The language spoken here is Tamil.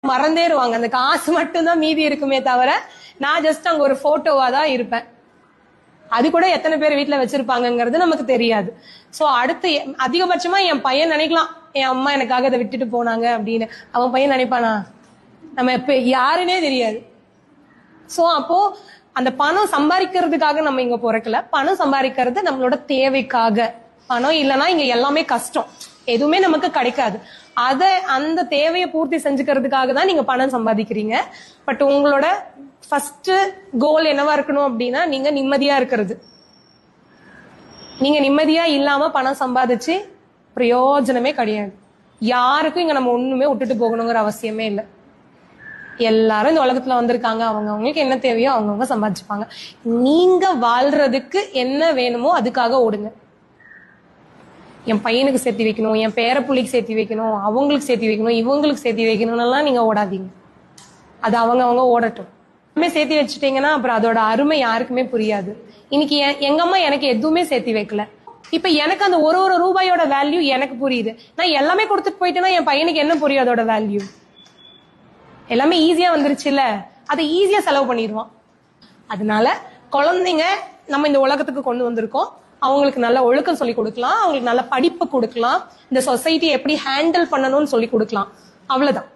மறந்தேருவாங்க. அந்த காசு மட்டும்தான் மீதி இருக்குமே தவிர நான் ஜஸ்ட் அங்க ஒரு போட்டோவா தான் இருப்பேன். அது கூட எத்தனை பேர் வீட்டுல வச்சிருப்பாங்கிறது நமக்கு தெரியாது. சோ அடுத்து அதிகபட்சமா என் பையன் நினைக்கலாம், என் அம்மா எனக்காக அதை விட்டுட்டு போனாங்க அப்படின்னு. அவன் பையன் நினைப்பானா? நம்ம இப்ப யாருன்னே தெரியாது. சோ அப்போ அந்த பணம் சம்பாதிக்கிறதுக்காக நம்ம இங்க பிறக்கல. பணம் சம்பாதிக்கிறது நம்மளோட தேவைக்காக. பணம் இல்லைன்னா இங்க எல்லாமே கஷ்டம், எதுவுமே நமக்கு கிடைக்காது. அந்த தேவையை பூர்த்தி செஞ்சுக்கிறதுக்காக தான் நீங்க பணம் சம்பாதிக்கிறீங்க. பட் உங்களோட ஃபர்ஸ்ட் கோல் என்னவா இருக்கணும் அப்படின்னா, நீங்க நிம்மதியா இருக்கிறது. நீங்க நிம்மதியா இல்லாம பணம் சம்பாதிச்சு பிரயோஜனமே கிடையாது. யாருக்கும் இங்க நம்ம ஒண்ணுமே விட்டுட்டு போகணுங்கிற அவசியமே இல்லை. எல்லாரும் இந்த உலகத்துல வந்திருக்காங்க, அவங்களுக்கு என்ன தேவையோ அவங்கவுங்க சம்பாதிச்சுப்பாங்க. நீங்க வாழ்றதுக்கு என்ன வேணுமோ அதுக்காக ஓடுங்க. என் பையனுக்கு சேர்த்து வைக்கணும், என் பேரப்புள்ளிக்கு சேர்த்து வைக்கணும், அவங்களுக்கு சேர்த்து வைக்கணும், இவங்களுக்கு சேர்த்து வைக்கணும்லாம் நீங்க ஓடாதீங்க. அது அவங்க ஓடட்டும். சேர்த்து வச்சுட்டீங்கன்னா அப்புறம் அதோட அருமை யாருக்குமே புரியாது. இன்னைக்கு எங்க அம்மா எனக்கு எதுவுமே சேர்த்து வைக்கல. இப்ப எனக்கு அந்த ஒரு ரூபாயோட வேல்யூ எனக்கு புரியுது. நான் எல்லாமே கொடுத்துட்டு போயிட்டேன்னா என் பையனுக்கு என்ன புரியும் அதோட வேல்யூ? எல்லாமே ஈஸியா வந்துருச்சுல்ல, அதை ஈஸியா செலவு பண்ணிடுவான். அதனால குழந்தைங்க நம்ம இந்த உலகத்துக்கு கொண்டு வந்திருக்கோம். அவங்களுக்கு நல்ல ஒழுக்கம் சொல்லி கொடுக்கலாம், அவங்களுக்கு நல்ல படிப்பு கொடுக்கலாம், இந்த சொசைட்டி எப்படி ஹேண்டில் பண்ணணும்னு சொல்லி கொடுக்கலாம். அவ்வளவுதான்.